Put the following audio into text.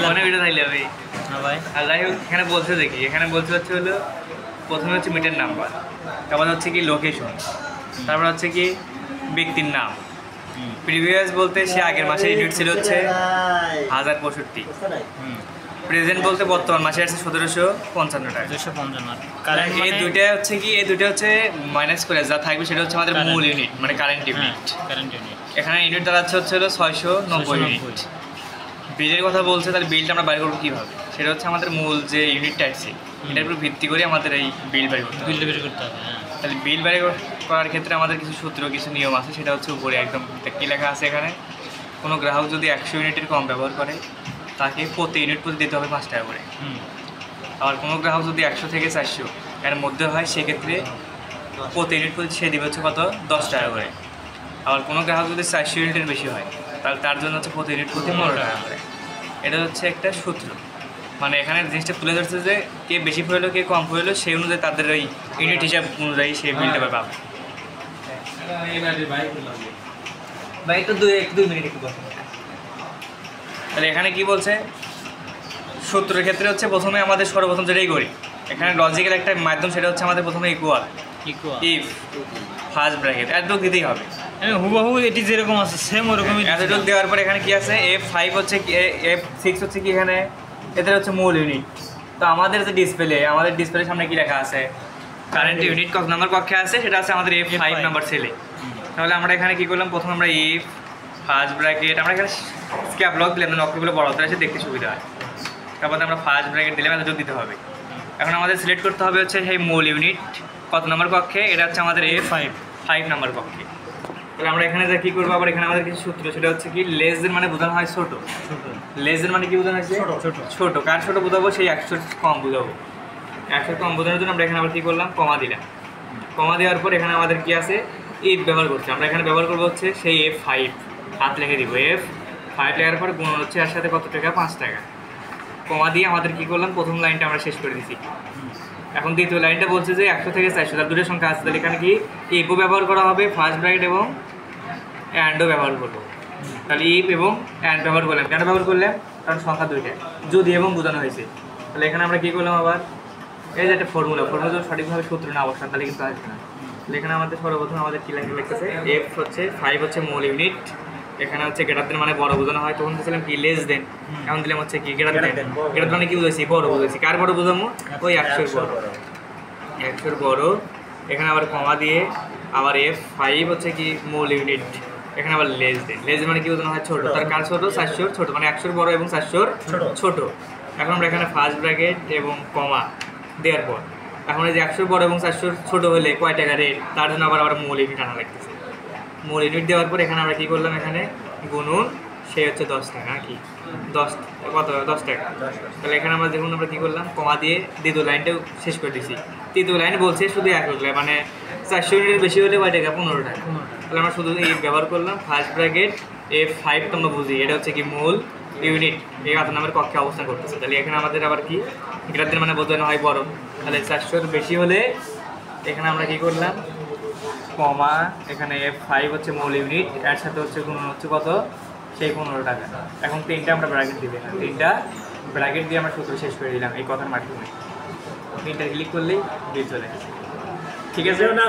মানে ভিডিও থাকলে ভাই ভাই। আর যাই হোক এখানে বলছে দেখি, এখানে বলছে হচ্ছে হলো প্রথমে হচ্ছে মিটার নাম্বার, তারপর হচ্ছে কি লোকেশন, তারপর হচ্ছে কি ব্যক্তির নাম। প্রিভিয়াস বলতে সে আগের মাসে ইউনিট ছিল হচ্ছে 1065। প্রেজেন্ট বলতে বর্তমান মাসে আছে 1755 টাকা। 255। এই দুইটা হচ্ছে কি, এই দুইটা হচ্ছে মাইনাস করে যা থাকবে সেটা হচ্ছে আমাদের মূল ইউনিট, মানে কারেন্ট ইউনিট। এখানে ইউনিট দাঁড়াচ্ছে হচ্ছে হলো 690 ইউনিট। বিলের কথা বলছে, তাহলে বিলটা আমরা বাইর করবো কীভাবে? সেটা হচ্ছে আমাদের মূল যে ইউনিটটা আছে এটার উপর ভিত্তি করে আমাদের এই বিল বাইর করতে হবে। তাহলে বিল বাইর করার ক্ষেত্রে আমাদের কিছু সূত্র, কিছু নিয়ম আছে। সেটা হচ্ছে উপরে একদম কী লেখা আছে এখানে, কোনো গ্রাহক যদি 100 ইউনিটের কম ব্যবহার করে তাকে প্রতি ইউনিট প্রতি দিতে হবে 5 টাকা করে। আর কোনো গ্রাহক যদি 100 থেকে 400 এর মধ্যে হয় সেক্ষেত্রে প্রতি ইউনিট প্রতি সে দিবে হচ্ছে কত, 10 টাকা করে। আবার কোনো গ্রাহক যদি 400 ইউনিটের বেশি হয় তাহলে তার জন্য হচ্ছে প্রতি ইউনিট প্রতি 15 টাকা করে। এটা হচ্ছে একটা সূত্র। মানে এখানে জিনিসটা তুলে ধরছে যে কে বেশি ফুয়েলো কে কম ফুয়েলো সেই অনুযায়ী তাদের ওই ইউনিট হিসাব অনুযায়ী সে বিলটা পাবে। ভাই তো 2 মিনিট একটু কথা। তাহলে এখানে কি বলছে, সূত্রের ক্ষেত্রে হচ্ছে প্রথমে আমাদের সর্বপ্রথম যেটাই করি, এখানে লজিক্যাল একটা মাধ্যম, সেটা হচ্ছে আমাদের প্রথমে ইকুয়াল ইফ ফার্স্ট ব্র্যাকেট এতটুকু দিতেই হবে। হুবহু এটি যেরকম আছে সেম ওরকমই এতটুকু দেওয়ার পর এখানে কি আছে, F5 হচ্ছে কি, F6 হচ্ছে কি, এখানে এদের হচ্ছে মূল ইউনিট। তো আমাদের যে ডিসপ্লে, আমাদের ডিসপ্লের সামনে কি লেখা আছে, কারেন্ট ইউনিট কত নাম্বার কক্ষে আছে, সেটা আছে আমাদের F5 নাম্বার সেলে। তাহলে আমরা এখানে কি করলাম, প্রথমে আমরা ইফ ফার্স্ট ব্র্যাকেট, আমরা এখানে স্ক্যাপ ব্লক দিলাম, অক্ষরগুলো বড় হতে আসে দেখতে সুবিধা হয়। তারপর আমরা ফার্স্ট ব্র্যাকেট দিলাম, এত যোগ দিতে হবে। এখন আমাদের সিলেক্ট করতে হবে হচ্ছে সেই মূল ইউনিট কত নম্বর কক্ষে, এটা হচ্ছে আমাদের F5 নাম্বার কক্ষে। তাহলে আমরা এখানে যা কী করবো, আবার এখানে আমাদের কিছু সূত্র, সেটা হচ্ছে কি লেস দেন মানে বোঝানো হয় ছোটো, লেস দেন মানে কি বোঝানো হয়েছে ছোটো। কার ছোটো বোঝাবো, সেই 100 কম বোঝাবো। 100 কম বোঝানোর জন্য আমরা এখানে আবার কী করলাম, কমা দিলাম। কমা দেওয়ার পর এখানে আমাদের কি আছে, ইফ ব্যবহার করছি। আমরা এখানে ব্যবহার করবো হচ্ছে সেই F5 হাত লিখে দিব, F5 লেখার পর গুণ হচ্ছে এর সাথে কত টাকা, 5 টাকা। কমা দিয়ে আমাদের কী করলাম, প্রথম লাইনটা আমরা শেষ করে দিছি। এখন দ্বিতীয় লাইনটা বলছে যে 100 থেকে 400, তার দুটো সংখ্যা আছে। তাহলে এখানে কি ইফও ব্যবহার করা হবে, ফার্স্ট ব্র্যাকেট এবং অ্যান্ডও ব্যবহার করবো। তাহলে ইফ এবং অ্যান্ড ব্যবহার করলাম, কেন ব্যবহার করলাম, কারণ সংখ্যা দুইটা যদি এবং বোঝানো হয়েছে। তাহলে এখানে আমরা কী করলাম, আবার এই যে একটা ফর্মুলা যদি সঠিকভাবে সূত্র না অবস্থান তাহলে কিন্তু আসবে না। তাহলে এখানে আমাদের সর্বপ্রথম আমাদের কী লেখা লিখতেছে, F হচ্ছে 5 হচ্ছে মূল ইউনিট। এখানে হচ্ছে গ্রেটার দেন মানে বড় বোঝানো হয়, তখন দিয়েছিলাম কি লেস দেন, এখন দিলাম হচ্ছে কি গ্রেটার দেন। গ্রেটার মানে কি বুঝেছি, বড় বুঝেছি। কার বড় বোঝামো, ওই 100 বড়, 100 বড়। এখানে আবার কমা দিয়ে আবার F5 হচ্ছে কি মূল ইউনিট, এখানে আবার লেস দেন। লেস দেন মানে কি বোঝানো হয়, ছোটো। তার কার ছোটো, 400 ছোটো, মানে 100 বড় এবং 400 ছোটো। এখন আমরা এখানে ফার্স্ট ব্র্যাকেট এবং কমা দেওয়ার পর এখন এই যে 100 বড় এবং 400 ছোটো হলে কয় টাকা রেট, তার জন্য আবার মূল ইউনিট আনা লাগতেছে। মূল ইউনিট দেওয়ার পর এখানে আমরা কী করলাম, এখানে গুণুন সে হচ্ছে 10 টাকা, কি 10 কত 10 টাকা। তাহলে এখানে আমরা দেখুন আমরা কী করলাম, কমা দিয়ে দ্বিতীয় লাইনটাও শেষ করে দিচ্ছি। তৃতীয় লাইন বলছে শুধু 1 লাইন, মানে 400 ইউনিটের বেশি হলে কয় টাকা, 15 টাকা। তাহলে আমরা শুধু এই ব্যবহার করলাম ফার্স্ট ব্র্যাকেট F5, তো আমরা বুঝি এটা হচ্ছে কি মূল ইউনিট, এই কত নাম্বার কক্ষে অবস্থান করতেছে। তাহলে এখানে আমাদের আবার কি গ্রেটার মানে বোঝানো হয় বড়। তাহলে 400 বেশি হলে এখানে আমরা কী করলাম, কমা, এখানে F5 হচ্ছে মূল ইউনিট, এর সাথে হচ্ছে গুণন হচ্ছে কত, সেই 15 টাকা। এখন 3টা আমরা ব্র্যাকেট দিবে, 3টা ব্র্যাকেট দিয়ে আমরা সূত্র শেষ করে দিলাম এই কথার মাধ্যমে। 3টা ক্লিক করলেই বিল চলে আসে, ঠিক আছে না।